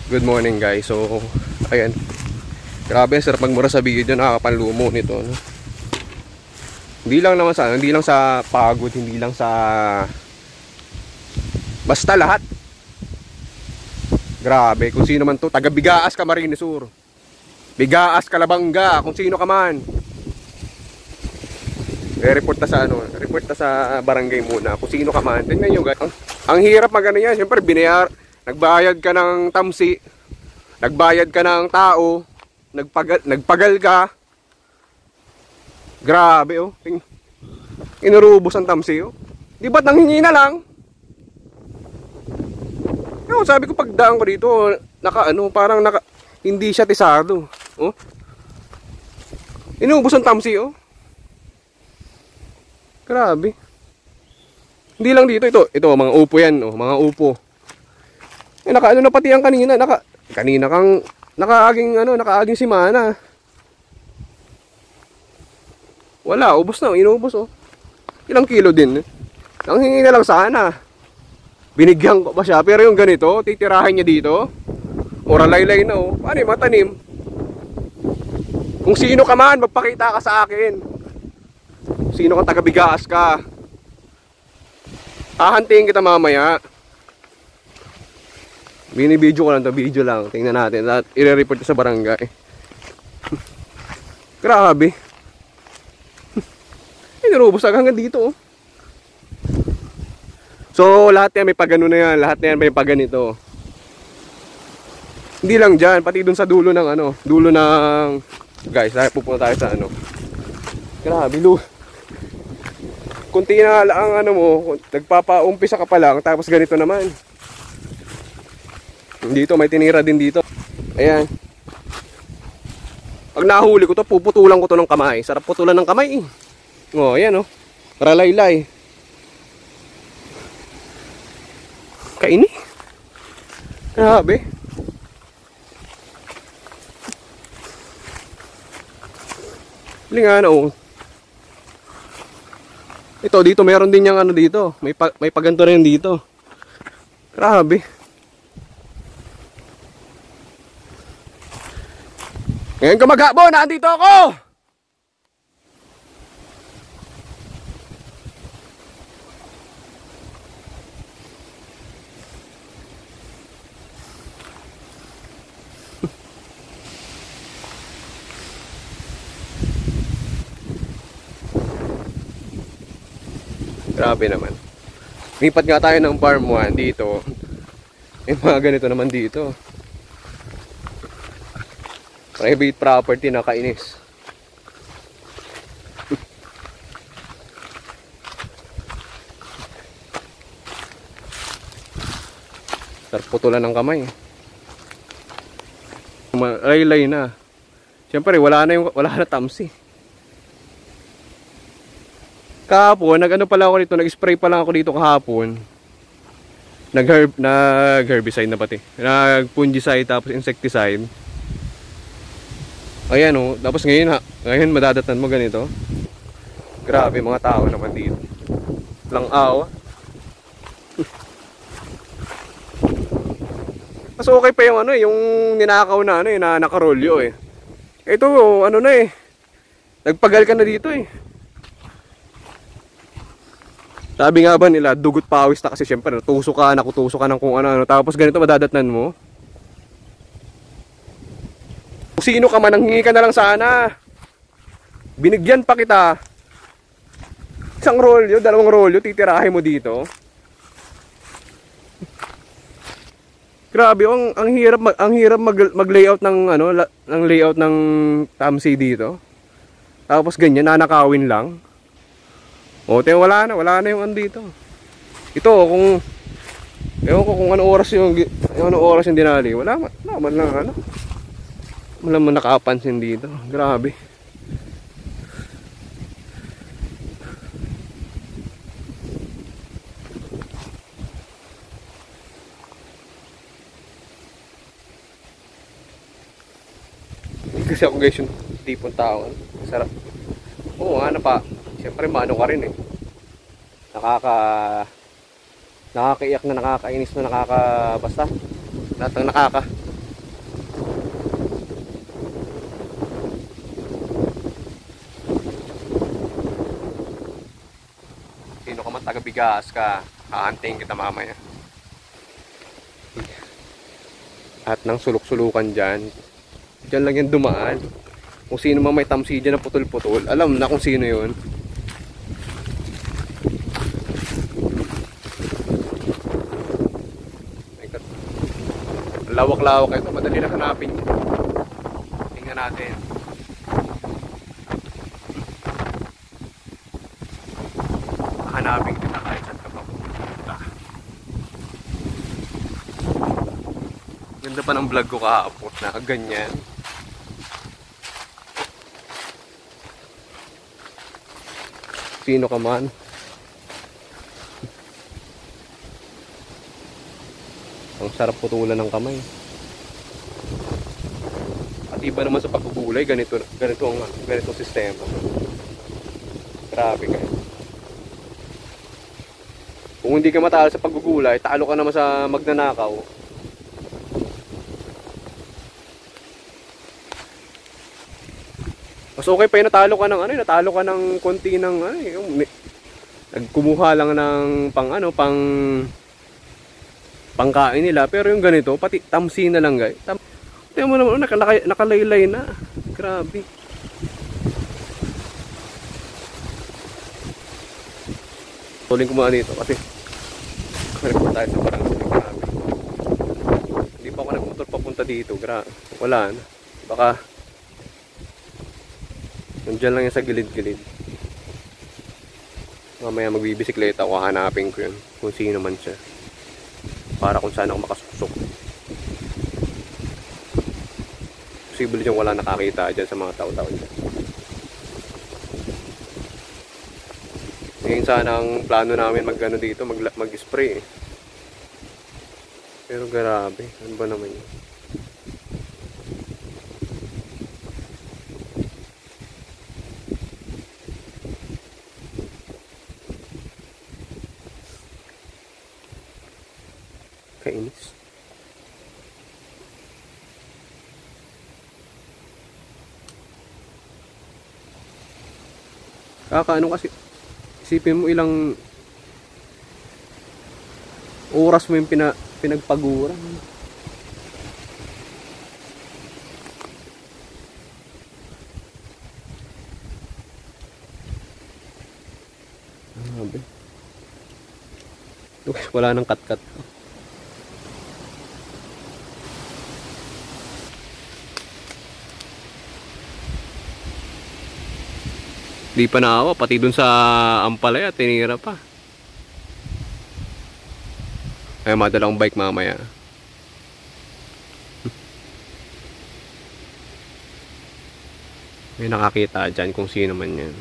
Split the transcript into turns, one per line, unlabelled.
Good morning guys. So, ayan. Grabe, sarap magmura sa video, nakakapanlumo nito, no? Hindi lang sa pagod, hindi lang sa basta lahat. Grabe, kung sino man to, taga Bigaas, Camarines Sur. Bigaas, Calabanga, kung sino ka man. Report ta sa report ta sa barangay muna kung sino ka man. Tingnan niyo guys. Ang hirap magano yan. Siyempre nagbayad ka ng tamsi. Nagbayad ka ng tao. Nagpagal ka. Grabe oh. Inurubos ang tamsi oh. Di ba't nanghingi na lang? Yo, sabi ko pagdaan ko dito, parang hindi siya tisado. Oh. Inubos ang tamsi oh. Grabe. Hindi lang dito, ito mga upo yan, oh, mga upo. Eh na pati yan kanina, kanina kang nakaaging simana. Wala, ubos na, inubos oh. Ilang kilo din. Ang hingi na lang sana. Binigyan ko pa siya, pero yung ganito, titirahin niya dito. Oralaylay na oh. Paano matanim? Kung sino ka man, magpakita ka sa akin. Sino kang taga Bigaas ka? Hahantiin kita mamaya. Binibidyo ko lang to, video lang. Tingnan natin at i-report ko sa barangay. Grabe. Inurubos hanggang dito oh. So lahat yan may pagano na yan. Lahat na yan may paganito. Hindi lang dyan, pati dun sa dulo ng dulo ng guys, pupunta tayo sa Grabe kunti na lang mo, nagpapaumpisa ka pa lang, tapos ganito naman. Dito may tinira din dito. Ayan. Pag nahuli ko to, puputulan ko to ng kamay. Sarap putulan ng kamay eh. Oh, ayan oh. Ralaylay. Kaini. Grabe. Lingan oh. Ito dito meron din yang dito. May paganto rin dito. Grabe. Ngayon kamagabo, nandito ako. Grabe naman. Lipat nga tayo ng farm 1 dito. May mga ganito naman dito. Private property na kainis. Putulan ng kamay. Laylay na. Siyempre wala na tamsi. Kahapon, pala ako dito, nag-spray pa lang ako dito kahapon. Nag-herbicide na pati. Nag-fungicide tapos insecticide. Ayan oh, tapos ngayon madadatnan mo ganito. Grabe mga tao naman dito. Lang-aw. Mas okay pa yung yung ninakaw na na nakarolyo eh. Ito nagpagal ka na dito eh. Sabi nga ba nila, dugot pawis na kasi syempre nakutusok ka ng kung ano. Tapos ganito madadatnan mo. Kung sino ka man, nanghingi ka na lang sana. Binigyan pa kita. Isang rolyo, dalawang rolyo, titirahin mo dito. Grabe, ang hirap mag-layout ng ng layout ng tamsi dito. Tapos ganyan, nanakawin lang. O, wala na yung dito. Ito, ewan ko kung anong oras yung dinali. Wala man lang wala man nakapansin dito. Grabe. Kasi ako guys yung tipong tao. Sarap. Oo nga pa. Siyempre maano ka rin eh. Nakakaiyak na, nakakainis na, basta lahat ng bigas ka, hahantayin kita mamaya. At nang sulok-sulukan dyan, dyan lang yan dumaan. Kung sino man may tamsi dyan na putol-putol, alam na kung sino yun. Lawak-lawak ito, madali na hanapin. Tingnan natin. Hanapin kita kahit saan ka pa pupunta. Ganda pa ng vlog ko kahapon na ganyan. Sino ka man. Ang sarap putulan ng kamay. At iba naman sa pagugulay, ganito ang sistema. Grabe kayo. Kung hindi ka matalo sa paggugulay, talo ka naman sa magnanakaw. Mas okay pa yung natalo ka ng natalo ka ng konti ng nagkumuha lang ng pangkain nila, pero yung ganito, pati tamsi na lang guys. Tingnan mo naman, nakalaylay na. Grabe. Tuloy ko muna dito kasi record tayo sa barangay. Grabe. Hindi pa ako nagmotor papunta dito. Wala na. Baka nandiyan lang yan sa gilid-gilid. Mamaya magbibisikleta ako, hanapin ko yun kung sino man siya, para kung saan ako makasuksok. Posible dyan wala nakakita dyan sa mga tao-tao dyan. Ngayon sana ang plano namin dito, mag-spray eh. Pero grabe, ano ba naman yun? Kainis. Kakaano kasi, isipin mo ilang oras mo yung pinagpaguran. Grabe. Wala nang kat-kat. Di pa naawa, pati dun sa Ampalaya, tinira pa. Ay, madala akong bike mamaya. May nakakita dyan kung sino man yan.